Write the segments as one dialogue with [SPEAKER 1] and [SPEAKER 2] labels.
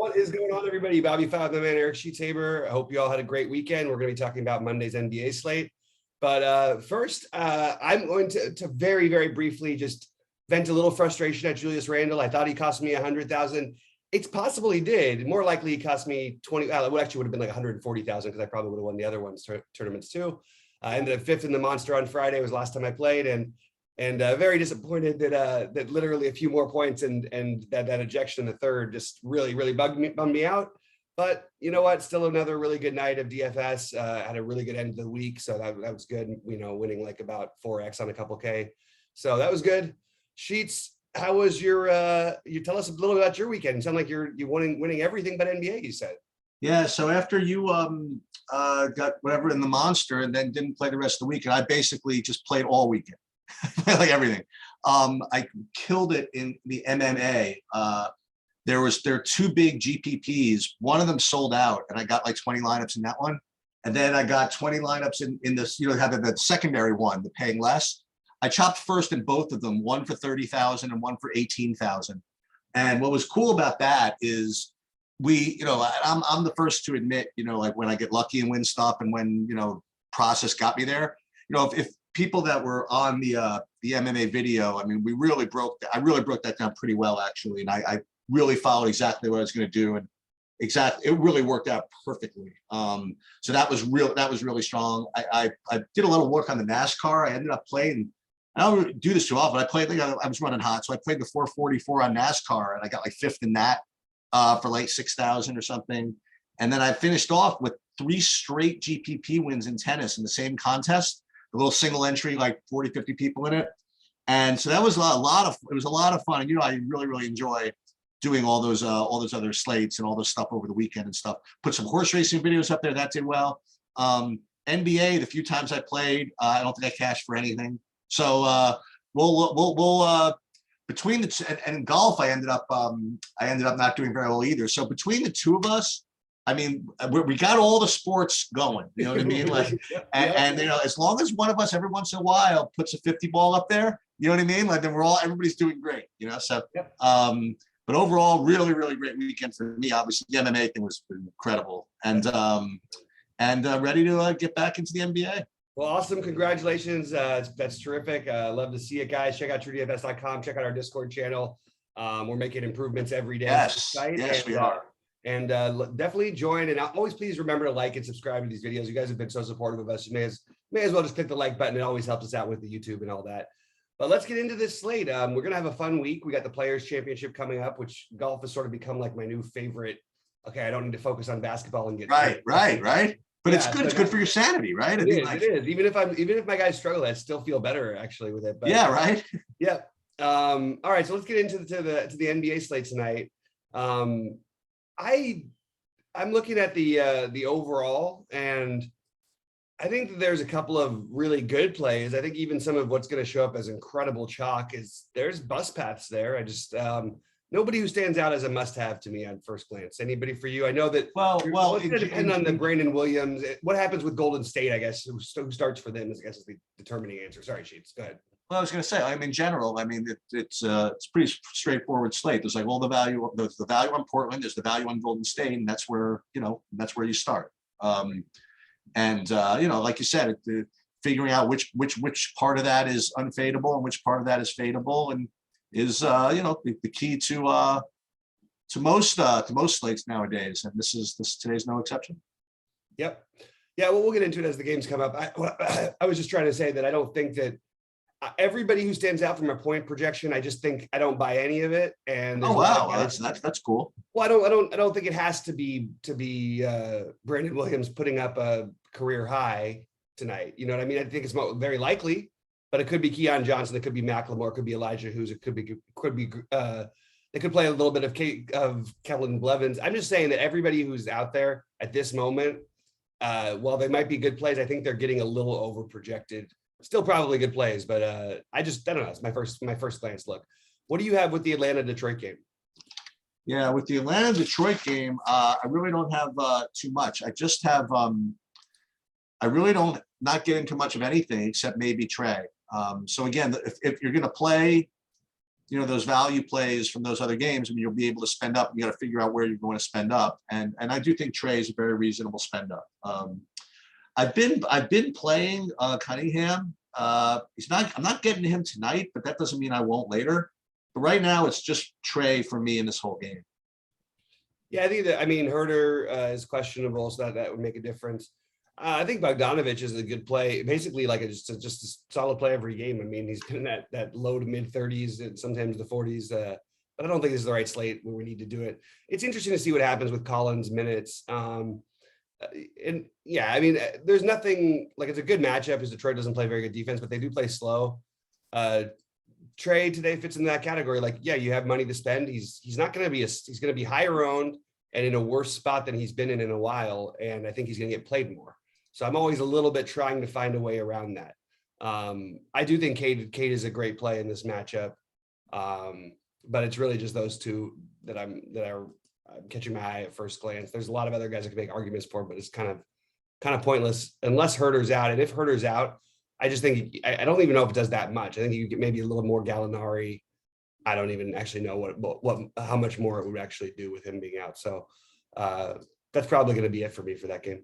[SPEAKER 1] What is going on, everybody? BobbyFi and Eric Sheets-Haber. I hope you all had a great weekend. We're going to be talking about Monday's NBA slate. But first, I'm going to very, very briefly just vent a little frustration at Julius Randle. I thought he cost me 100,000. It's possible he did. More likely, he cost me 20. It actually would have been like 140,000 because I probably would have won the other ones tournaments too. I ended up fifth in the Monster on Friday. It was the last time I played, and very disappointed that literally a few more points and that ejection in the third just really bummed me out. But you know what? Still another really good night of DFS. Had a really good end of the week, so that was good. You know, winning like about 4x on a couple K, so that was good. Sheets, how was your? You tell us a little about your weekend. You sound like you're winning everything but NBA. You said.
[SPEAKER 2] Yeah. So after you got whatever in the Monster and then didn't play the rest of the week, and I basically just played all weekend. Like everything. I killed it in the MMA. There are two big GPPs. One of them sold out, and I got like 20 lineups in that one. And then I got 20 lineups in this, have the secondary one, the paying less. I chopped first in both of them, one for 30,000 and one for 18,000. And what was cool about that is I'm the first to admit, like when I get lucky and win stuff, and when process got me there. If people that were on the MMA video, I mean, I really broke that down pretty well, actually. And I really followed exactly what I was going to do. And it really worked out perfectly. So that was really strong. I did a little work on the NASCAR. I ended up playing, I don't do this too often. I was running hot. So I played the 444 on NASCAR, and I got like fifth in that for like 6,000 or something. And then I finished off with 3 straight GPP wins in tennis in the same contest. A little single entry, like 40, 50 people in it. And so that was a lot of fun. And, I really enjoy doing all those other slates and all this stuff over the weekend and stuff. Put some horse racing videos up there. That did well. NBA, the few times I played, I don't think I cashed for anything. So we'll between and golf, I ended up not doing very well either. So between the two of us, I mean, we got all the sports going, you know what I mean? Like, and as long as one of us every once in a while puts a 50 ball up there, you know what I mean? Like, then everybody's doing great, So, but overall, really great weekend for me. Obviously, the MMA thing was incredible, and ready to get back into the NBA.
[SPEAKER 1] Well, awesome! Congratulations. That's terrific. Love to see it, guys. Check out truedfs.com. Check out our Discord channel. We're making improvements every day.
[SPEAKER 2] Yes, we are.
[SPEAKER 1] And definitely join. And always please remember to like and subscribe to these videos. You guys have been so supportive of us. You may as well just click the like button. It always helps us out with the YouTube and all that. But let's get into this slate. We're going to have a fun week. We got the Players Championship coming up, which golf has sort of become like my new favorite. Okay, I don't need to focus on basketball and get
[SPEAKER 2] right. But it's good. It's good for your sanity, right?
[SPEAKER 1] It is. Even if my guys struggle, I still feel better actually with it. But,
[SPEAKER 2] yeah, right.
[SPEAKER 1] Yeah. All right. So let's get into the NBA slate tonight. I'm looking at the overall, and I think that there's a couple of really good plays. I think even some of what's going to show up as incredible chalk there's bus paths there. I just nobody who stands out as a must-have to me on first glance. Anybody for you? I know that. Well, it's going to depend on the Brandon Williams. What happens with Golden State? I guess who starts for them is the determining answer. Sorry, Sheets. Go ahead.
[SPEAKER 2] Well, I was going to say, in general, it's pretty straightforward slate. There's like all the value on Portland. There's the value on Golden State, and that's where you start. Like you said, figuring out which part of that is unfadeable and which part of that is fadeable, and is the key to most slates nowadays. And today's no exception.
[SPEAKER 1] Yep. Yeah. Well, we'll get into it as the games come up. I was just trying to say that I don't think that. Everybody who stands out from a point projection, I just think I don't buy any of it. And
[SPEAKER 2] oh wow, that's cool.
[SPEAKER 1] Well, I don't think it has to be Brandon Williams putting up a career high tonight. You know what I mean? I think it's very likely, but it could be Keon Johnson, it could be McLemore, it could be Elijah Hughes, it could be they could play a little bit of Kellen Blevins. I'm just saying that everybody who's out there at this moment, while they might be good plays, I think they're getting a little over projected. Still probably good plays, but I don't know. It's my first glance look. What do you have with the Atlanta-Detroit game?
[SPEAKER 2] Yeah, with the Atlanta-Detroit game, I really don't have too much. I just have I really don't not get into much of anything except maybe Trey. So again, if you're going to play those value plays from those other games, and you'll be able to spend up. You got to figure out where you're going to spend up, and I do think Trey is a very reasonable spend up. I've been playing Cunningham. I'm not getting him tonight, but that doesn't mean I won't later. But right now, it's just Trey for me in this whole game.
[SPEAKER 1] Yeah, I think that, I mean, Herder is questionable, so that would make a difference. I think Bogdanovich is a good play, basically like just a solid play every game. I mean, he's been in that low to mid 30s and sometimes the 40s, but I don't think this is the right slate where we need to do it. It's interesting to see what happens with Collins' minutes. And yeah, I mean, there's nothing like, it's a good matchup because Detroit doesn't play very good defense, but they do play slow. Trey today fits in that category. Like, yeah, you have money to spend. He's not going to be he's going to be higher owned and in a worse spot than he's been in a while. And I think he's going to get played more. So I'm always a little bit trying to find a way around that. I do think Cade is a great play in this matchup. But it's really just those two that I'm catching my eye at first glance. There's a lot of other guys I can make arguments for, but it's kind of pointless unless Herder's out. And if Herder's out, I just think I don't even know if it does that much. I think you get maybe a little more Gallinari. I don't even actually know how much more it would actually do with him being out. So that's probably going to be it for me for that game.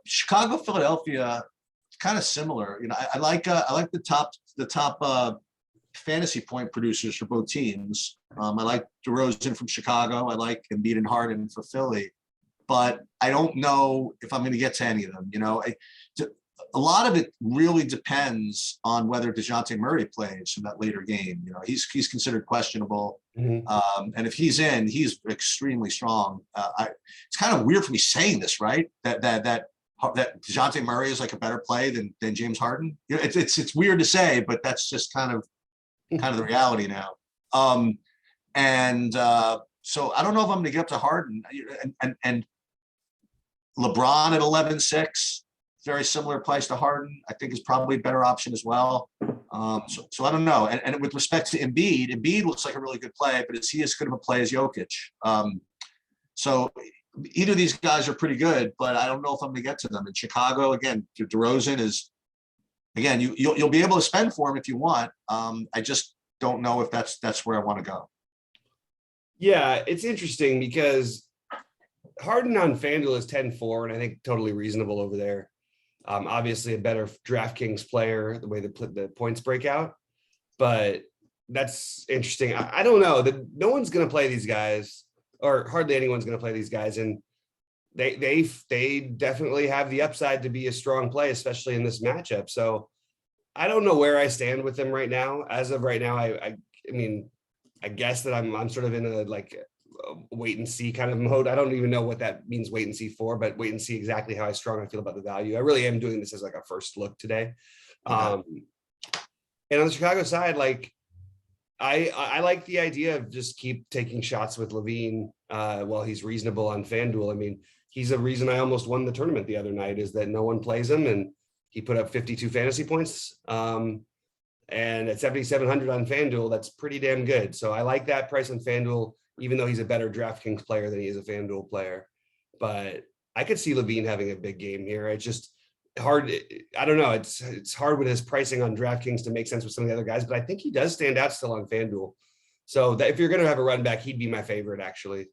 [SPEAKER 2] Chicago, Philadelphia, kind of similar. I like the top fantasy point producers for both teams. I like DeRozan from Chicago. I like Embiid and Harden for Philly, but I don't know if I'm going to get to any of them. A lot of it really depends on whether DeJounte Murray plays in that later game. He's considered questionable.
[SPEAKER 1] Mm-hmm.
[SPEAKER 2] And if he's in, he's extremely strong. It's kind of weird for me saying this, right? That DeJounte Murray is like a better play than James Harden. It's weird to say, but that's just kind of the reality now. So I don't know if I'm going to get up to Harden and LeBron at 11-6. Very similar price to Harden, I think is probably a better option as well. So I don't know. And with respect to Embiid looks like a really good play, but is he as good of a play as Jokic? So either of these guys are pretty good, but I don't know if I'm going to get to them. In Chicago, again, DeRozan is, again, you'll be able to spend for him if you want. I just don't know if that's where I want to go.
[SPEAKER 1] Yeah, it's interesting because Harden on FanDuel is 10-4, and I think totally reasonable over there. Obviously a better Draftkings player, the way the points break out, but that's interesting. I don't know that no one's going to play these guys, or hardly anyone's going to play these guys. And they definitely have the upside to be a strong play, especially in this matchup. So I don't know where I stand with them right now. As of right now, I mean, I guess that I'm sort of in a wait and see kind of mode. I don't even know what that means, wait and see for, but wait and see exactly how strong I feel about the value. I really am doing this as like a first look today. And on the Chicago side, I like the idea of just keep taking shots with Levine while he's reasonable on FanDuel. I mean, he's a reason I almost won the tournament the other night, is that no one plays him and he put up 52 fantasy points. And at 7,700 on FanDuel, that's pretty damn good. So I like that price on FanDuel, even though he's a better DraftKings player than he is a FanDuel player. But I could see Levine having a big game here. It's just hard. I don't know. It's hard with his pricing on DraftKings to make sense with some of the other guys, but I think he does stand out still on FanDuel. So that if you're going to have a run back, he'd be my favorite, actually.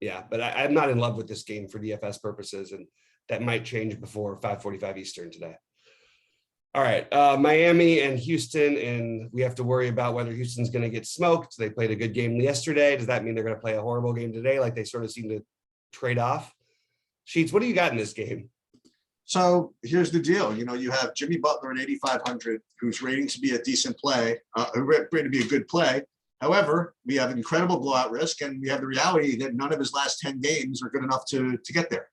[SPEAKER 1] Yeah, but I'm not in love with this game for DFS purposes, and that might change before 5:45 Eastern today. All right, Miami and Houston, and we have to worry about whether Houston's going to get smoked. They played a good game yesterday. Does that mean they're going to play a horrible game today, like they sort of seem to trade off? Sheets, what do you got in this game?
[SPEAKER 2] So here's the deal. You have Jimmy Butler at 8,500, who's rating to be a decent play, rating to be a good play. However, we have incredible blowout risk, and we have the reality that none of his last 10 games are good enough to get there.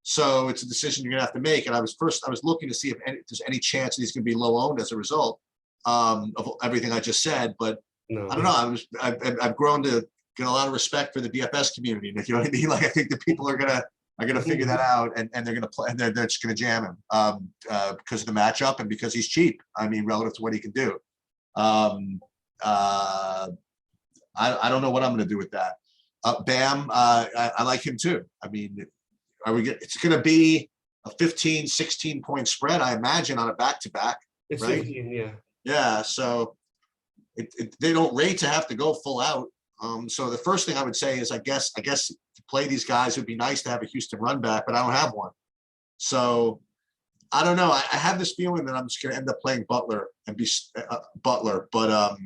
[SPEAKER 2] So it's a decision you're gonna have to make. And I was looking to see if there's any chance that he's gonna be low owned as a result of everything I just said. But no. I don't know. I've grown to get a lot of respect for the DFS community. You know what I mean? Like, I think that people are gonna figure that out, and they're gonna play, and they're just gonna jam him because of the matchup and because he's cheap. I mean, relative to what he can do. I don't know what I'm gonna do with that. Bam, I like him too. I mean, it's going to be a 15, 16 point spread, I imagine, on a back-to-back.
[SPEAKER 1] It's
[SPEAKER 2] right?
[SPEAKER 1] 15, yeah.
[SPEAKER 2] Yeah, so they don't rate to have to go full out. So the first thing I would say is, I guess to play these guys, it would be nice to have a Houston run back, but I don't have one. So I don't know. I have this feeling that I'm just going to end up playing Butler and be Butler, but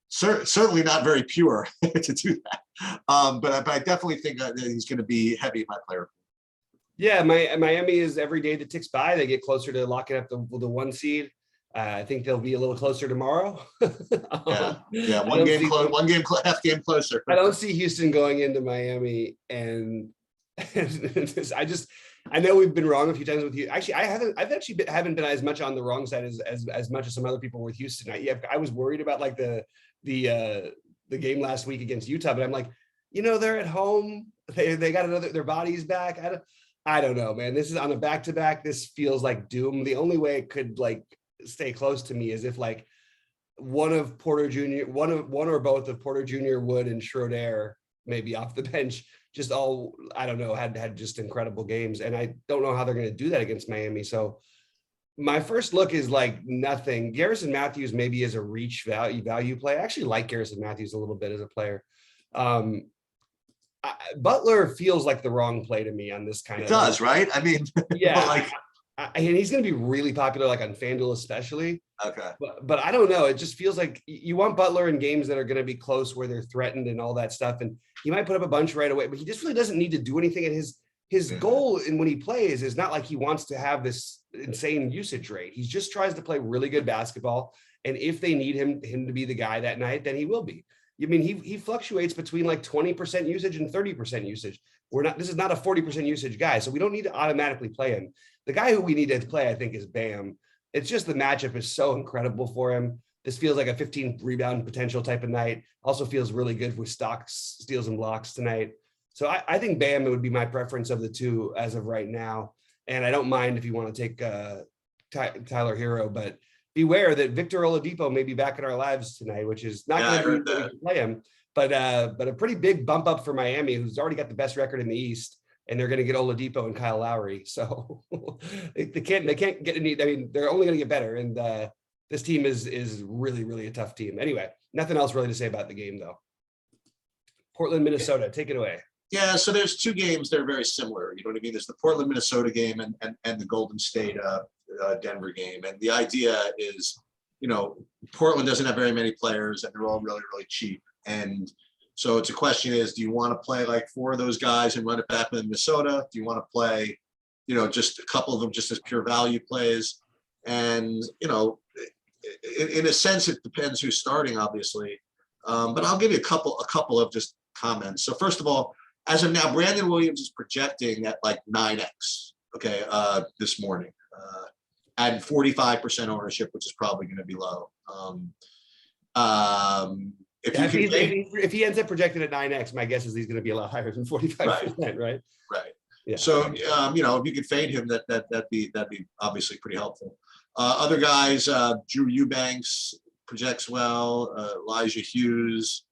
[SPEAKER 2] certainly not very pure to do that. But I definitely think that he's going to be heavy in my player.
[SPEAKER 1] Yeah, Miami is every day that ticks by, they get closer to locking up the 1 seed. I think they'll be a little closer tomorrow.
[SPEAKER 2] Yeah. One game half game closer.
[SPEAKER 1] I don't see Houston going into Miami, and I know we've been wrong a few times with you. Actually, haven't been as much on the wrong side as much as some other people with Houston. I was worried about like the game last week against Utah, but I'm like, they're at home. They got their bodies back. I don't know, man. This is on a back-to-back. This feels like doom. The only way it could like stay close to me is if like one or both of Porter Jr., Wood, and Schroeder maybe off the bench, just all, I don't know, had just incredible games. And I don't know how they're going to do that against Miami. So my first look is like nothing. Garrison Matthews maybe is a reach value play. I actually like Garrison Matthews a little bit as a player. Butler feels like the wrong play to me on this kind of.
[SPEAKER 2] It does, right? I mean,
[SPEAKER 1] yeah,
[SPEAKER 2] like,
[SPEAKER 1] and he's going to be really popular, like on FanDuel especially.
[SPEAKER 2] Okay.
[SPEAKER 1] But I don't know. It just feels like you want Butler in games that are going to be close, where they're threatened and all that stuff. And he might put up a bunch right away, but he just really doesn't need to do anything. And his goal in when he plays is not like he wants to have this insane usage rate. He just tries to play really good basketball. And if they need him to be the guy that night, then he will be. I mean, he fluctuates between like 20% usage and 30% usage. This is not a 40% usage guy, so we don't need to automatically play him. The guy who we need to play, I think, is Bam. It's just the matchup is so incredible for him. This feels like a 15 rebound potential type of night. Also feels really good with stocks, steals, and blocks tonight. So I think Bam would be my preference of the two as of right now. And I don't mind if you want to take Tyler Hero, but beware that Victor Oladipo may be back in our lives tonight, which is not going to play him, but a pretty big bump up for Miami, who's already got the best record in the East, and they're going to get Oladipo and Kyle Lowry. So they can't get any. I mean, they're only going to get better, and this team is really, really a tough team. Anyway, nothing else really to say about the game though. Portland, Minnesota, take it away.
[SPEAKER 2] Yeah, so there's two games that are very similar. You know what I mean? There's the Portland, Minnesota game and the Golden State Denver game. And the idea is, Portland doesn't have very many players and they're all really, really cheap. And so it's a question is, do you want to play like 4 of those guys and run it back with Minnesota? Do you want to play, just a couple of them just as pure value plays? And, in a sense, it depends who's starting, obviously. But I'll give you a couple of just comments. So first of all, as of now, Brandon Williams is projecting at like 9x, okay, this morning, at 45% ownership, which is probably going to be low.
[SPEAKER 1] If he ends up projected at 9x, my guess is he's going to be a lot higher than 45%, right?
[SPEAKER 2] Right.
[SPEAKER 1] Yeah.
[SPEAKER 2] So, if you could fade him, that'd be obviously pretty helpful. Other guys, Drew Eubanks projects well, Elijah Hughes,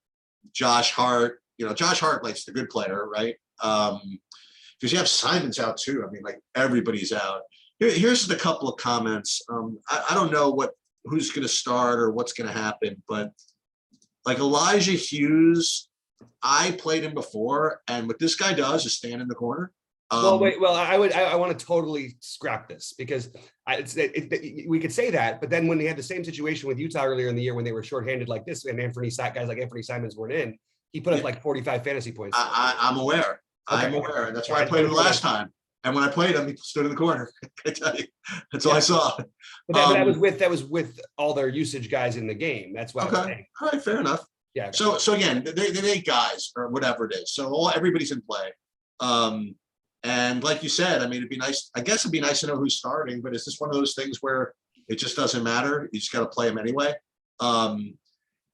[SPEAKER 2] Josh Hart. Josh Hart likes the good player, right? Because you have Simons out too. I mean, like everybody's out. Here's a couple of comments. I don't know who's going to start or what's going to happen, but like Elijah Hughes, I played him before, and what this guy does is stand in the corner.
[SPEAKER 1] I want to totally scrap this because we could say that, but then when they had the same situation with Utah earlier in the year when they were shorthanded like this, and guys like Anthony Simons weren't in, he put up like 45 fantasy points.
[SPEAKER 2] I'm aware. Okay. I'm aware. And that's why I played him last time. And when I played him, he stood in the corner. I tell you, that's all I saw.
[SPEAKER 1] But that was with all their usage guys in the game. That's why.
[SPEAKER 2] Okay. All right. Fair enough.
[SPEAKER 1] Yeah.
[SPEAKER 2] So again, they 8 guys or whatever it is. So everybody's in play. And like you said, I mean, it'd be nice. I guess it'd be nice to know who's starting. But is this one of those things where it just doesn't matter? You just got to play them anyway.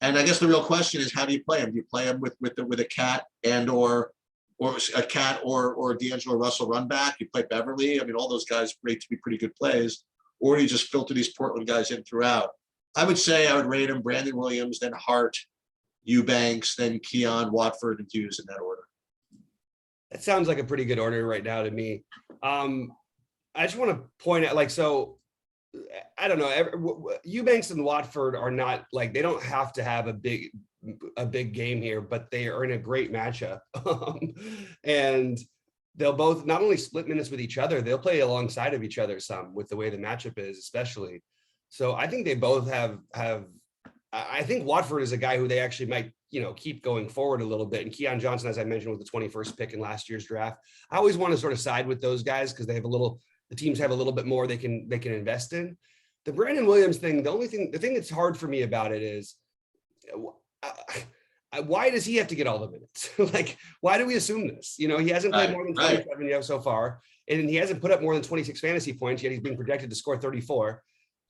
[SPEAKER 2] And I guess the real question is, how do you play him? Do you play him with a Cat or a Cat or D'Angelo Russell run back? You play Beverly. I mean, all those guys rate to be pretty good plays. Or do you just filter these Portland guys in throughout? I would say I would rate him Brandon Williams, then Hart, Eubanks, then Keon, Watford, and Hughes in that order.
[SPEAKER 1] That sounds like a pretty good order right now to me. I just want to point out, I don't know. Eubanks and Watford are not like, they don't have to have a big game here, but they are in a great matchup. And they'll both not only split minutes with each other, they'll play alongside of each other some with the way the matchup is, especially. So I think they both have. I think Watford is a guy who they actually might, keep going forward a little bit. And Keon Johnson, as I mentioned, was the 21st pick in last year's draft. I always want to sort of side with those guys because the teams have a little bit more they can invest in. The Brandon Williams thing, the thing that's hard for me about it is, why does he have to get all the minutes? Like, why do we assume this? He hasn't played more than 27 so far, and he hasn't put up more than 26 fantasy points, yet he's being projected to score 34.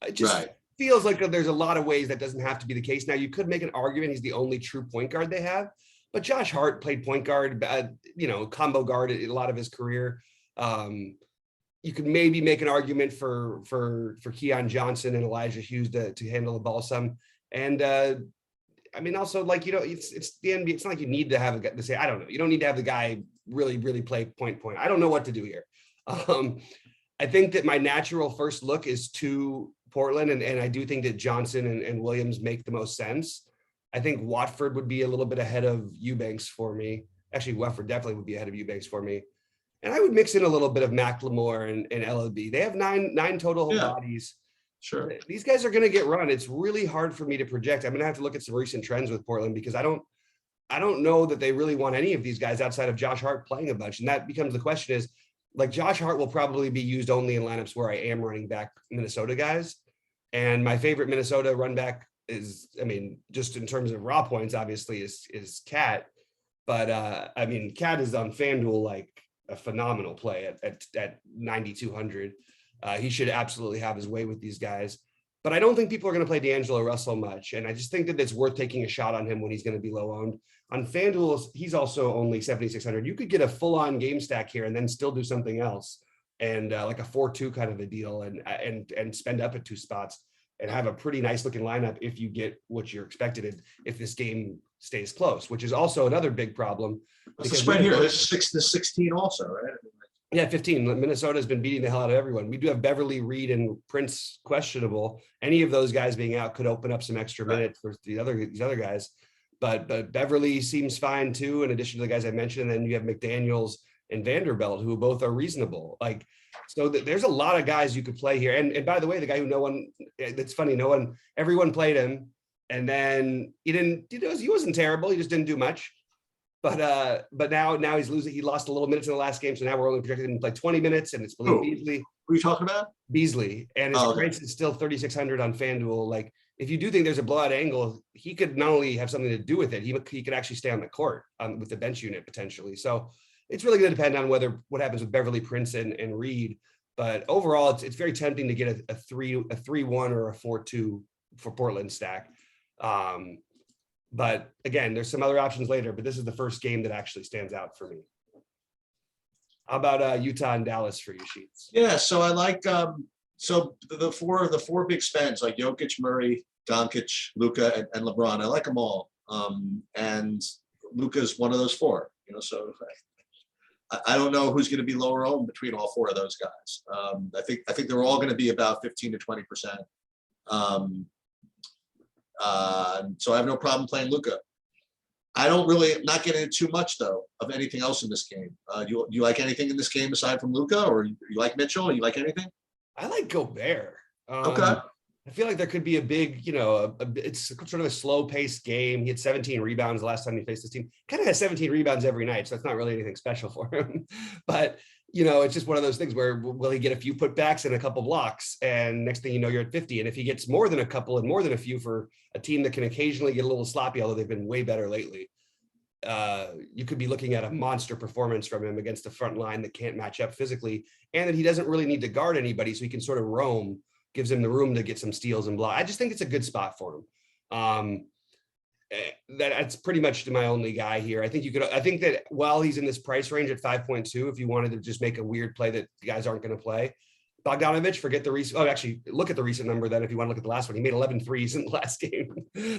[SPEAKER 1] It just feels like there's a lot of ways that doesn't have to be the case. Now, you could make an argument he's the only true point guard they have, but Josh Hart played point guard, combo guard a lot of his career. You could maybe make an argument for Keon Johnson and Elijah Hughes to handle the ball some. And also, like, it's the NBA. It's not like you need to have a guy to say, I don't know. You don't need to have the guy really, really play point. I don't know what to do here. I think that my natural first look is to Portland, and I do think that Johnson and Williams make the most sense. I think Watford would be a little bit ahead of Eubanks for me. Actually, Watford definitely would be ahead of Eubanks for me. And I would mix in a little bit of McLemore and LLB. They have nine total bodies.
[SPEAKER 2] Sure.
[SPEAKER 1] These guys are going to get run. It's really hard for me to project. I'm going to have to look at some recent trends with Portland because I don't know that they really want any of these guys outside of Josh Hart playing a bunch. And that becomes the question is, like, Josh Hart will probably be used only in lineups where I am running back Minnesota guys. And my favorite Minnesota run back is, just in terms of raw points, obviously is Cat. But Cat is on FanDuel like a phenomenal play at 9,200. He should absolutely have his way with these guys. But I don't think people are going to play D'Angelo Russell much. And I just think that it's worth taking a shot on him when he's going to be low owned. On FanDuel, he's also only 7,600. You could get a full-on game stack here and then still do something else. And like a 4-2 kind of a deal and spend up at 2 spots and have a pretty nice looking lineup if you get what you're expected if this game stays close, which is also another big problem.
[SPEAKER 2] What's the spread here? There's 6-16 also, right?
[SPEAKER 1] Yeah, 15. Minnesota's been beating the hell out of everyone. We do have Beverly, Reed, and Prince questionable. Any of those guys being out could open up some extra minutes for these other guys. But Beverly seems fine too, in addition to the guys I mentioned. And then you have McDaniels and Vanderbilt, who both are reasonable. Like, so there's a lot of guys you could play here. And by the way, the guy who that's funny, everyone played him. And then he wasn't terrible. He just didn't do much. But now he's losing. He lost a little minutes in the last game. So now we're only projected him to play 20 minutes, and it's Beasley.
[SPEAKER 2] Who are you talking about?
[SPEAKER 1] Beasley. And his price is still 3,600 on FanDuel. Like, if you do think there's a blowout angle, he could not only have something to do with it, he could actually stay on the court with the bench unit potentially. So it's really going to depend on what happens with Beverly, Prince, and Reed. But overall, it's very tempting to get a 3-1 or a 4-2 for Portland stack. But again, there's some other options later, but this is the first game that actually stands out for me. How about Utah and Dallas for you, Sheets?
[SPEAKER 2] Yeah, so I like so the four big spends, like Jokic, Murray, Doncic, Luka, and LeBron. I like them all. And Luka's one of those four, so I don't know who's going to be lower owned between all four of those guys. I think they're all going to be about 15 to 20%. So I have no problem playing Luka. I'm not getting into too much though of anything else in this game. You like anything in this game aside from Luka, or you like Mitchell? Or you like anything?
[SPEAKER 1] I like Gobert.
[SPEAKER 2] Okay.
[SPEAKER 1] I feel like there could be a big, it's sort of a slow paced game. He had 17 rebounds the last time he faced this team. Kind of has 17 rebounds every night, so it's not really anything special for him. But it's just one of those things where will he get a few putbacks and a couple blocks, and next thing you know, you're at 50. And if he gets more than a couple and more than a few for a team that can occasionally get a little sloppy, although they've been way better lately, you could be looking at a monster performance from him against a front line that can't match up physically, and that he doesn't really need to guard anybody, so he can sort of roam, gives him the room to get some steals and block. I just think it's a good spot for him. That's pretty much my only guy here. I think that while he's in this price range at 5.2, if you wanted to just make a weird play that guys aren't going to play, Bogdanovich, forget the recent. Oh, actually, look at the recent number then if you want to look at the last one. He made 11 threes in the last game.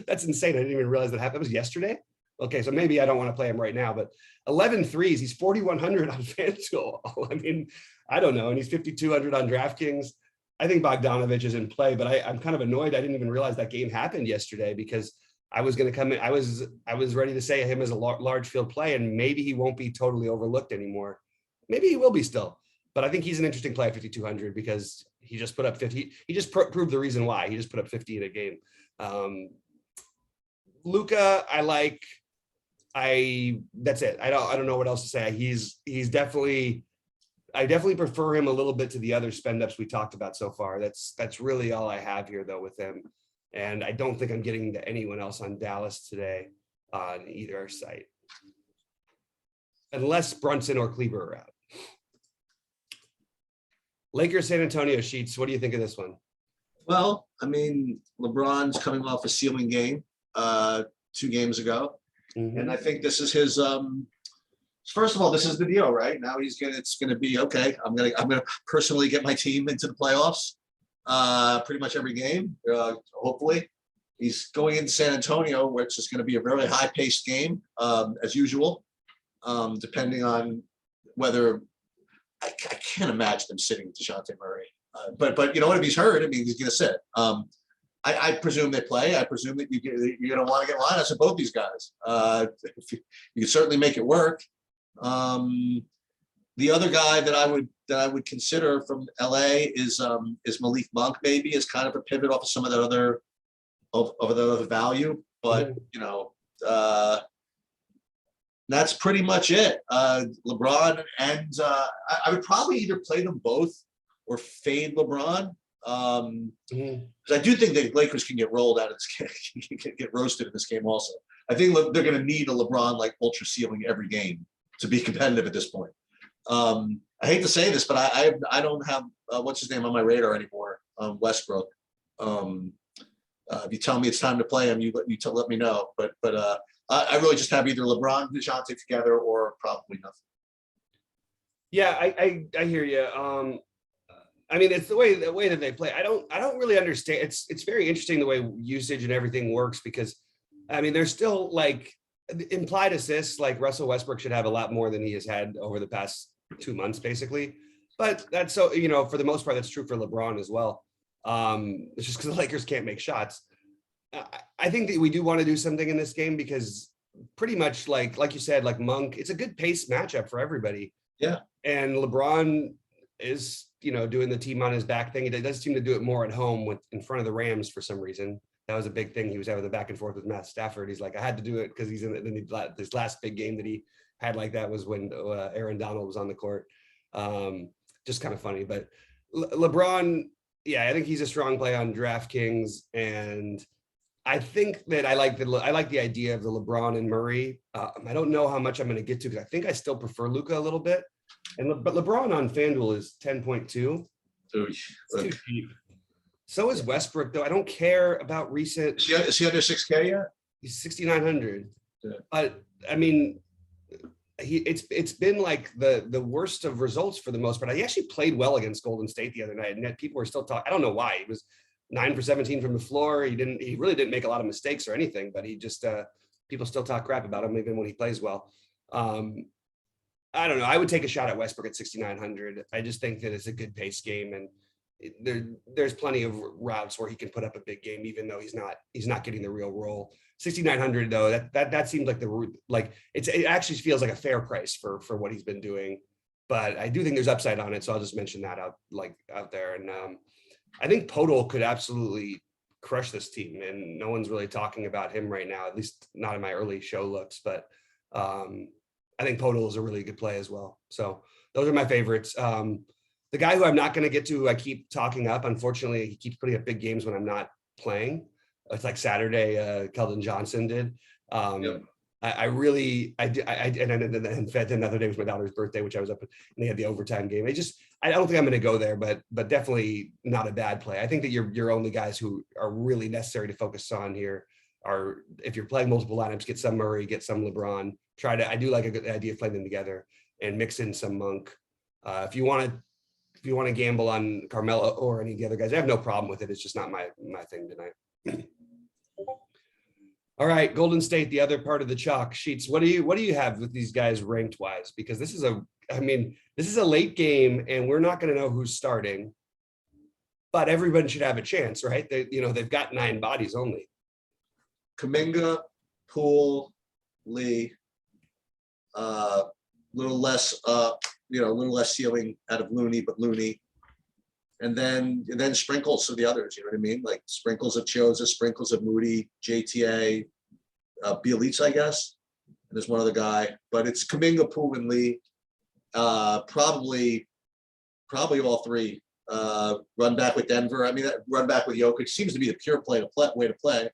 [SPEAKER 1] That's insane. I didn't even realize that happened. That was yesterday. Okay, so maybe I don't want to play him right now, but 11 threes, he's 4,100 on FanDuel. I mean, I don't know. And he's 5,200 on DraftKings. I think Bogdanovich is in play, but I'm kind of annoyed. I didn't even realize that game happened yesterday because I was going to come in. I was ready to say him as a large field play, and maybe he won't be totally overlooked anymore. Maybe he will be still, but I think he's an interesting play at 5,200 because he just put up 50. He just proved the reason why. He just put up 50 in a game. Luka, I like. That's it. I don't know what else to say. He's definitely. I definitely prefer him a little bit to the other spend ups we talked about so far. That's really all I have here though with him. And I don't think I'm getting to anyone else on Dallas today on either site. Unless Brunson or Kleber are out. Lakers San Antonio Sheets. What do you think of this one?
[SPEAKER 2] Well, I mean, LeBron's coming off a ceiling game 2 games ago.
[SPEAKER 1] Mm-hmm.
[SPEAKER 2] And I think this is his first of all, this is the deal, right? Now it's gonna be okay. I'm gonna personally get my team into the playoffs pretty much every game. Hopefully. He's going into San Antonio, which is going to be a very high-paced game, as usual, depending on whether I can't imagine him sitting DeJounte Murray. But you know what? If he's hurt, it means he's going to sit. I presume they play. I presume that you're going to want to get lineups of both these guys. You can certainly make it work. The other guy that I would consider from LA is Malik Monk, maybe, as kind of a pivot off of some of that other value. But that's pretty much it. LeBron and I would probably either play them both or fade LeBron. Because I do think the Lakers can get rolled out of this game, can get roasted in this game also. I think they're going to need a LeBron like ultra ceiling every game to be competitive at this point. I hate to say this, but I don't have what's his name on my radar anymore. Westbrook. If you tell me it's time to play him, you let me know. But I really just have either LeBron and DeJounte together or probably nothing.
[SPEAKER 1] Yeah, I hear you. I mean, it's the way that they play. I don't really understand. It's very interesting the way usage and everything works because, I mean, there's still like implied assists. Like Russell Westbrook should have a lot more than he has had over the past 2 months, basically. But that's so for the most part, that's true for LeBron as well. It's just because the Lakers can't make shots. I think that we do want to do something in this game because pretty much like you said, like Monk, it's a good pace matchup for everybody.
[SPEAKER 2] Yeah.
[SPEAKER 1] And LeBron is, doing the team on his back thing. He does seem to do it more at home in front of the Rams for some reason. That was a big thing. He was having the back and forth with Matt Stafford. He's like, I had to do it because he's in this last big game that he had like that was when Aaron Donald was on the court. Just kind of funny, but LeBron, yeah, I think he's a strong play on DraftKings, and I think that I like the idea of the LeBron and Murray. I don't know how much I'm going to get to because I think I still prefer Luka a little bit, but LeBron on FanDuel is 10.2. Too cheap. So is Westbrook though. I don't care about recent.
[SPEAKER 2] Is he under 6K yet?
[SPEAKER 1] He's 6,900.
[SPEAKER 2] Yeah.
[SPEAKER 1] But I mean, it's been like the worst of results for the most part. He actually played well against Golden State the other night, and yet people were still talking. I don't know why. He was 9 for 17 from the floor. He really didn't make a lot of mistakes or anything, but he just people still talk crap about him even when he plays well. I don't know. I would take a shot at Westbrook at 6,900. I just think that it's a good pace game, and there's plenty of routes where he can put up a big game, even though he's not getting the real role. 6,900 though, that seems like it actually feels like a fair price for what he's been doing. But I do think there's upside on it, so I'll just mention that out there. And I think Podol could absolutely crush this team, and no one's really talking about him right now, at least not in my early show looks. But I think Podol is a really good play as well. So those are my favorites. The guy who I'm not going to get to, I keep talking up. Unfortunately, he keeps putting up big games when I'm not playing. It's like Saturday, Keldon Johnson did. Yep. And fed another day was my daughter's birthday, which I was up and they had the overtime game. I don't think I'm going to go there, but definitely not a bad play. I think that your only guys who are really necessary to focus on here are, if you're playing multiple lineups, get some Murray, get some LeBron. I do like a good idea of playing them together and mix in some Monk. If you want to gamble on Carmelo or any of the other guys, I have no problem with it. It's just not my thing tonight. All right, Golden State, the other part of the chalk sheets. What do you have with these guys ranked wise? Because this is a late game and we're not going to know who's starting. but everyone should have a chance, right? They've got 9 bodies only.
[SPEAKER 2] Kuminga, Poole, Lee, little less, a little less ceiling out of Looney, but Looney. And then sprinkles of the others, you know what I mean? Like sprinkles of Chiozza, sprinkles of Moody, JTA, Bielitsa, I guess. And there's one other guy, but it's Kuminga, Poole, and Lee. Probably all 3. Run back with Denver. I mean, that run back with Jokic seems to be the pure way to play.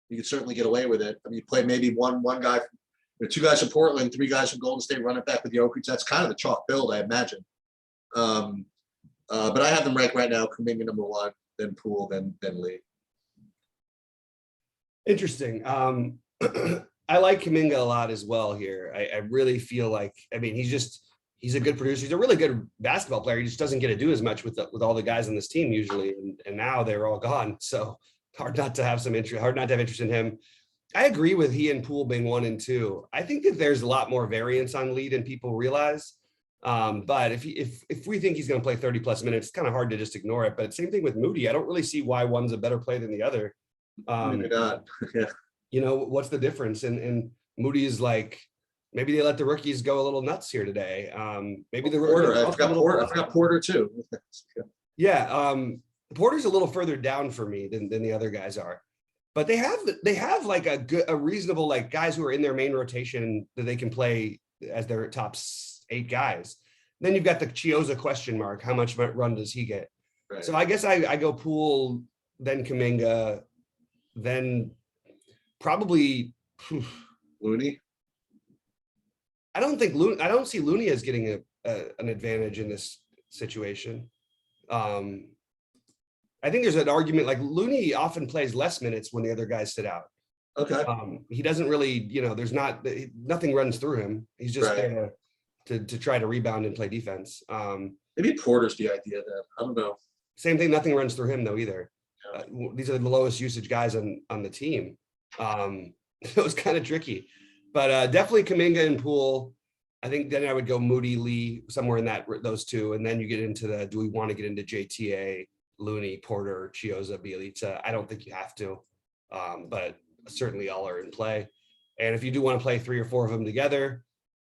[SPEAKER 2] You could certainly get away with it. I mean, you play maybe one guy, 2 guys from Portland, 3 guys from Golden State, run it back with Jokic. That's kind of the chalk build, I imagine. But I have them ranked right now: Kuminga number 1, then Poole, then Lee.
[SPEAKER 1] Interesting. I like Kuminga a lot as well here. I really feel like, I mean, he's a good producer. He's a really good basketball player. He just doesn't get to do as much with all the guys on this team usually. And now they're all gone. So hard not to have interest in him. I agree with he and Poole being 1 and 2. I think that there's a lot more variance on Lee than people realize. But if we think he's going to play 30 plus minutes, it's kind of hard to just ignore it. But same thing with Moody. I don't really see why one's a better play than the other.
[SPEAKER 2] Maybe not. Yeah.
[SPEAKER 1] What's the difference? And Moody is like, maybe they let the rookies go a little nuts here today. Maybe the
[SPEAKER 2] Porter. I forgot Porter too.
[SPEAKER 1] Yeah. Porter's a little further down for me than the other guys are, but they have like a reasonable, like guys who are in their main rotation that they can play as their top 8 guys. Then you've got the Chiozza question mark. How much run does he get? Right. So I guess I go Poole, then Kuminga, then probably
[SPEAKER 2] Looney.
[SPEAKER 1] I don't see Looney as getting an advantage in this situation. I think there's an argument like Looney often plays less minutes when the other guys sit out.
[SPEAKER 2] Okay.
[SPEAKER 1] He doesn't really, there's nothing runs through him. He's just there to try to rebound and play defense.
[SPEAKER 2] Maybe Porter's the idea then. I don't know.
[SPEAKER 1] Same thing. Nothing runs through him though either. These are the lowest usage guys on the team. It was kind of tricky, but definitely Kuminga and Poole. I think then I would go Moody, Lee, somewhere in those 2, and then you get into do we want to get into JTA, Looney, Porter, Chiozza, Bielitsa? I don't think you have to, but certainly all are in play. And if you do want to play 3 or 4 of them together,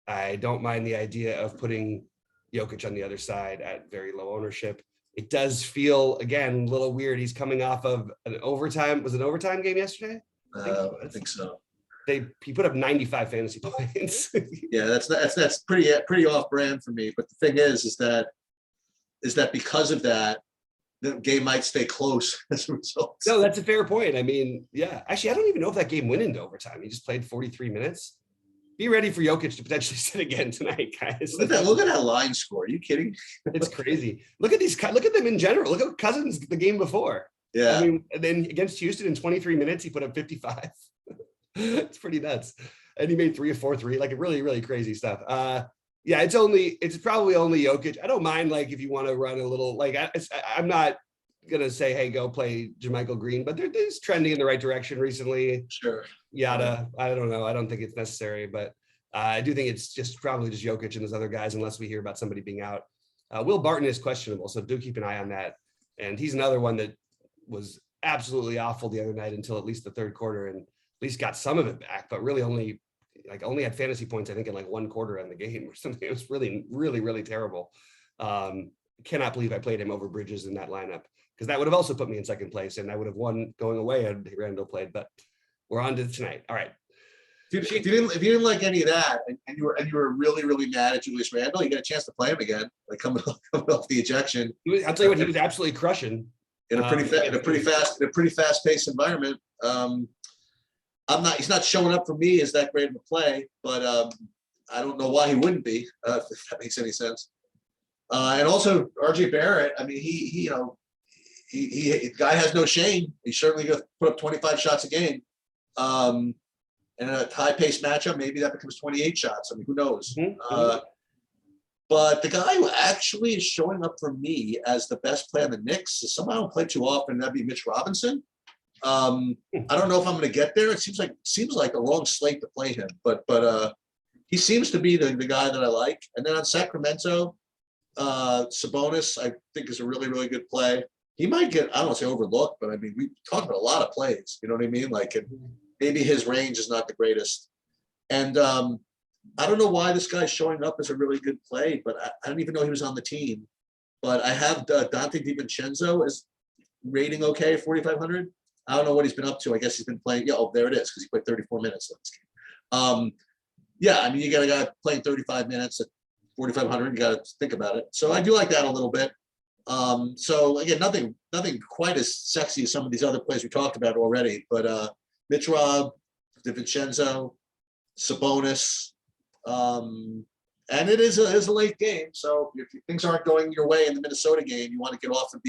[SPEAKER 1] I don't mind the idea of putting Jokic on the other side at very low ownership. It does feel, again, a little weird. He's coming off of an overtime. Was it an overtime game yesterday?
[SPEAKER 2] I think so.
[SPEAKER 1] He put up 95 fantasy points.
[SPEAKER 2] Yeah, that's pretty off brand for me. But the thing is that because of that, the game might stay close as a result.
[SPEAKER 1] No, that's a fair point. I mean, yeah. Actually, I don't even know if that game went into overtime. He just played 43 minutes. Be ready for Jokic to potentially sit again tonight, guys.
[SPEAKER 2] Look at that line score. Are you kidding?
[SPEAKER 1] It's crazy. Look at them in general. Look at Cousins the game before.
[SPEAKER 2] Yeah.
[SPEAKER 1] I mean, and then against Houston in 23 minutes, he put up 55. It's pretty nuts. And he made 3 or 4 3, like really, really crazy stuff. Yeah, it's probably only Jokic. I don't mind, like, if you want to run a little, like, I'm not going to say, hey, go play JaMychal Green, but they're trending in the right direction recently.
[SPEAKER 2] Sure.
[SPEAKER 1] Yada. I don't know. I don't think it's necessary, but I do think it's probably just Jokic and those other guys, unless we hear about somebody being out. Will Barton is questionable, so do keep an eye on that. And he's another one that was absolutely awful the other night until at least the 3rd quarter, and at least got some of it back, but really only had fantasy points, I think, in like 1 quarter in the game or something. It was really, really, really terrible. Cannot believe I played him over Bridges in that lineup, because that would have also put me in 2nd place, and I would have won going away had Randall played. But we're on to tonight. All right.
[SPEAKER 2] If you didn't like any of that, and you were really, really mad at Julius Randle, you get a chance to play him again, like coming off the ejection.
[SPEAKER 1] I'll tell you what, he was absolutely crushing
[SPEAKER 2] in a pretty fast-paced environment. He's not showing up for me as that great of a play, but I don't know why he wouldn't be, if that makes any sense. And also RJ Barrett, I mean, he guy has no shame. He's certainly going to put up 25 shots a game. In a high-paced matchup, maybe that becomes 28 shots. I mean, who knows?
[SPEAKER 1] Mm-hmm.
[SPEAKER 2] But the guy who actually is showing up for me as the best player on the Knicks is someone I don't play too often. That'd be Mitch Robinson. I don't know if I'm going to get there. It seems like a long slate to play him, but he seems to be the guy that I like. And then on Sacramento, Sabonis, I think, is a really, really good play. he might get, I don't want to say overlooked, but I mean, we talked about a lot of plays, you know what I mean? Like, and maybe his range is not the greatest. And I don't know why this guy's showing up as a really good play, but I don't even know he was on the team. But I have Dante DiVincenzo as rating okay, 4,500. I don't know what he's been up to. I guess he's been playing. Yeah, oh, there it is, because he played 34 minutes last game. Yeah, I mean, you got a guy playing 35 minutes at 4,500. You got to think about it. So I do like that a little bit. So again, nothing quite as sexy as some of these other plays we talked about already. But Mitch Rob, DiVincenzo, Sabonis, and it is a late game. So if things aren't going your way in the Minnesota game, you want to get off of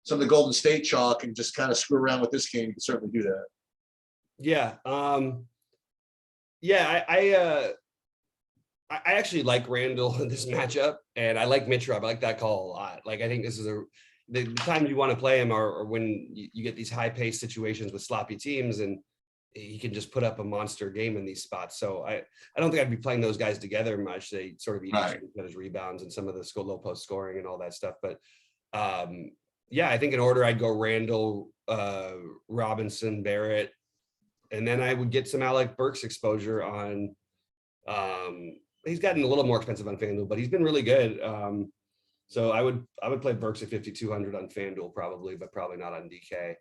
[SPEAKER 2] some of the Golden State chalk and just kind of screw around with this game. You can certainly do that.
[SPEAKER 1] Yeah. Yeah, I actually like Randall in this matchup, and I like Mitch Rob. I like that call a lot. Like, I think this is the times you want to play him are when you get these high-paced situations with sloppy teams, and he can just put up a monster game in these spots. So I don't think I'd be playing those guys together much. They sort of eat his rebounds and some of the low post scoring and all that stuff. But yeah, I think in order I'd go Randall, Robinson, Barrett, and then I would get some Alec Burks exposure on. He's gotten a little more expensive on FanDuel, but he's been really good. So I would play Burks at 5,200 on FanDuel probably, but probably not on DK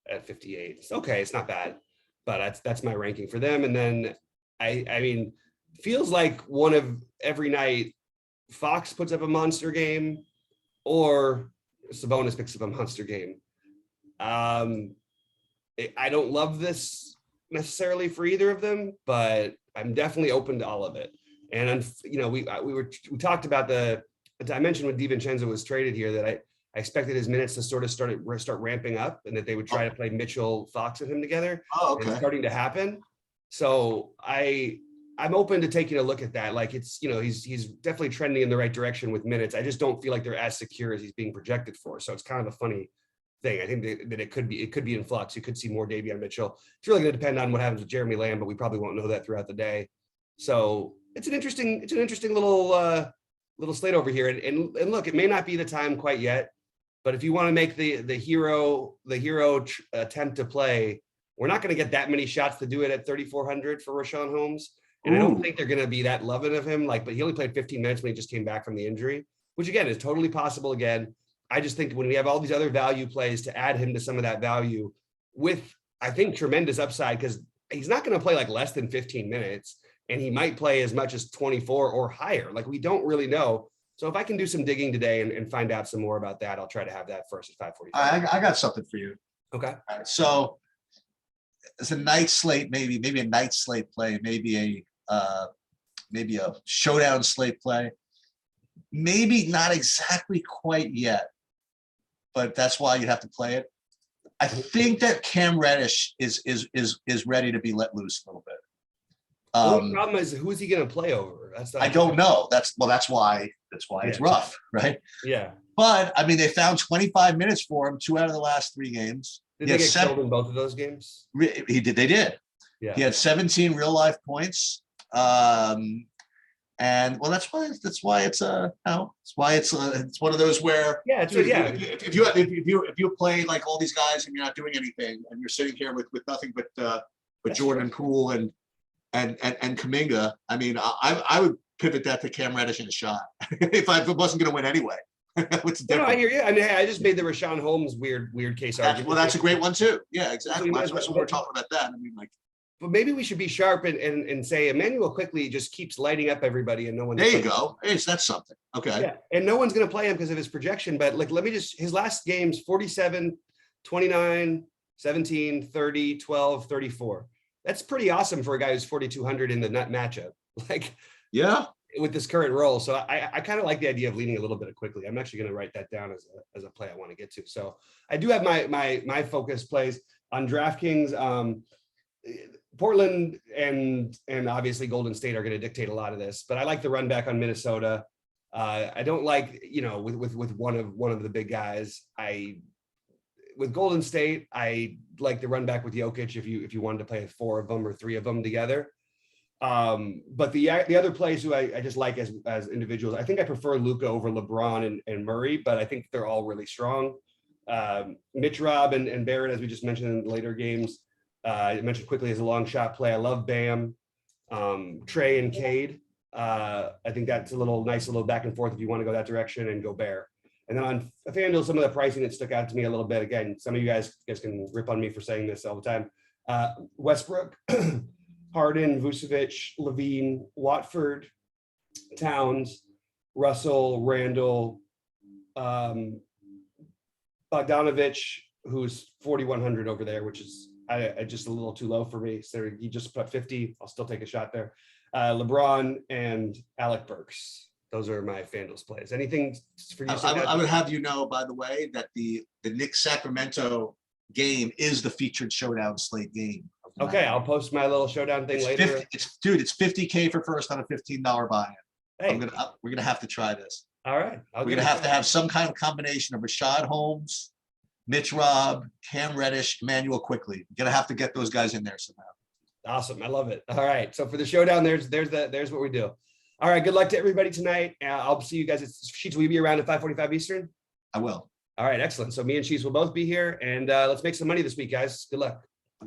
[SPEAKER 1] at 58. It's okay, it's not bad, but that's my ranking for them. And then I mean, feels like one of every night Fox puts up a monster game or Sabonis picks up a monster game. I don't love this necessarily for either of them, but I'm definitely open to all of it. And you know, we talked about I mentioned when DiVincenzo was traded here that I expected his minutes to sort of start ramping up, and that they would try to play Mitchell, Fox, and him together.
[SPEAKER 2] Oh, okay.
[SPEAKER 1] And it's starting to happen. So I'm open to taking a look at that. Like, it's, you know, he's definitely trending in the right direction with minutes. I just don't feel like they're as secure as he's being projected for. So it's kind of a funny thing. I think that it could be in flux. You could see more Davion Mitchell. It's really going to depend on what happens with Jeremy Lamb, but we probably won't know that throughout the day. So it's an interesting little slate over here. And look, it may not be the time quite yet, but if you want to make the hero attempt to play, we're not going to get that many shots to do it at 3,400 for Rashawn Holmes. And I don't think they're going to be that loving of him. Like, but he only played 15 minutes when he just came back from the injury, which again is totally possible again. I just think when we have all these other value plays to add him to some of that value with, I think, tremendous upside, because he's not going to play like less than 15 minutes, and he might play as much as 24 or higher. Like, we don't really know. So if I can do some digging today and find out some more about that, I'll try to have that first at 5:45.
[SPEAKER 2] I got something for you.
[SPEAKER 1] Okay.
[SPEAKER 2] All right, so it's a night slate, maybe a night slate play, maybe a showdown slate play. Maybe not exactly quite yet, but that's why you have to play it. I think that Cam Reddish is ready to be let loose a little bit.
[SPEAKER 1] The problem is, who is he going to play over?
[SPEAKER 2] I don't know. That's why it's rough, right?
[SPEAKER 1] Yeah.
[SPEAKER 2] But I mean, they found 25 minutes for him 2 out of the last 3 games.
[SPEAKER 1] Did they get killed in both of those games?
[SPEAKER 2] He did. They did.
[SPEAKER 1] Yeah.
[SPEAKER 2] He had 17 real life points. And well, that's why it's it's one of those where if you play like all these guys and you're not doing anything and you're sitting here with nothing but Jordan Poole and Kuminga, I mean, I would pivot that to Cam Reddish in a shot if I wasn't going to win anyway. What's the difference?
[SPEAKER 1] No, I hear you. I mean, I just made the Rashawn Holmes weird case argument.
[SPEAKER 2] Well, that's a great one too. Yeah, exactly. That's what we're talking about that. I mean, like.
[SPEAKER 1] But maybe we should be sharp and say Emmanuel quickly just keeps lighting up everybody, and no one.
[SPEAKER 2] There you go. Hey, that's something. Okay.
[SPEAKER 1] Yeah, and no one's going to play him because of his projection. But like, his last games: 47, 29, 17, 30, 12, 34. That's pretty awesome for a guy who's 4,200 in the nut matchup. Like,
[SPEAKER 2] yeah,
[SPEAKER 1] with this current role. So I kind of like the idea of leaning a little bit quickly. I'm actually going to write that down as a play I want to get to. So I do have my focus plays on DraftKings. Portland and obviously Golden State are going to dictate a lot of this, but I like the run back on Minnesota. I don't like, with one of the big guys. With Golden State, I like the run back with Jokic if you wanted to play 4 of them or 3 of them together. But the other players who I just like as individuals, I think I prefer Luka over LeBron and Murray, but I think they're all really strong. Mitch Rob and Barrett, as we just mentioned in later games. I mentioned quickly as a long shot play. I love Bam, Trey and Cade. I think that's a nice little back and forth if you want to go that direction, and Gobert. And then on FanDuel, some of the pricing that stuck out to me a little bit. Again, some of you guys can rip on me for saying this all the time. Westbrook, Harden, Vucevic, Levine, Watford, Towns, Russell, Randall, Bogdanovich, who's 4,100 over there, which is just a little too low for me. So he just put 50. I'll still take a shot there. LeBron and Alec Burks. Those are my FanDuel plays. Anything for you?
[SPEAKER 2] I would have you know, by the way, that the Knicks Sacramento game is the featured showdown slate game.
[SPEAKER 1] Okay, I'll post my little showdown thing later.
[SPEAKER 2] It's $50K for first on a $15 buy-in.
[SPEAKER 1] Hey.
[SPEAKER 2] We're gonna have to try this.
[SPEAKER 1] All right.
[SPEAKER 2] We're gonna have to have some kind of combination of Rashad Holmes, Mitch Rob, Cam Reddish, Emmanuel Quickly. We're gonna have to get those guys in there somehow.
[SPEAKER 1] Awesome. I love it. All right. So for the showdown, there's what we do. All right. Good luck to everybody tonight. I'll see you guys at Sheets. Will you be around at 5:45 Eastern?
[SPEAKER 2] I will.
[SPEAKER 1] All right. Excellent. So me and Sheets will both be here, and let's make some money this week, guys. Good luck.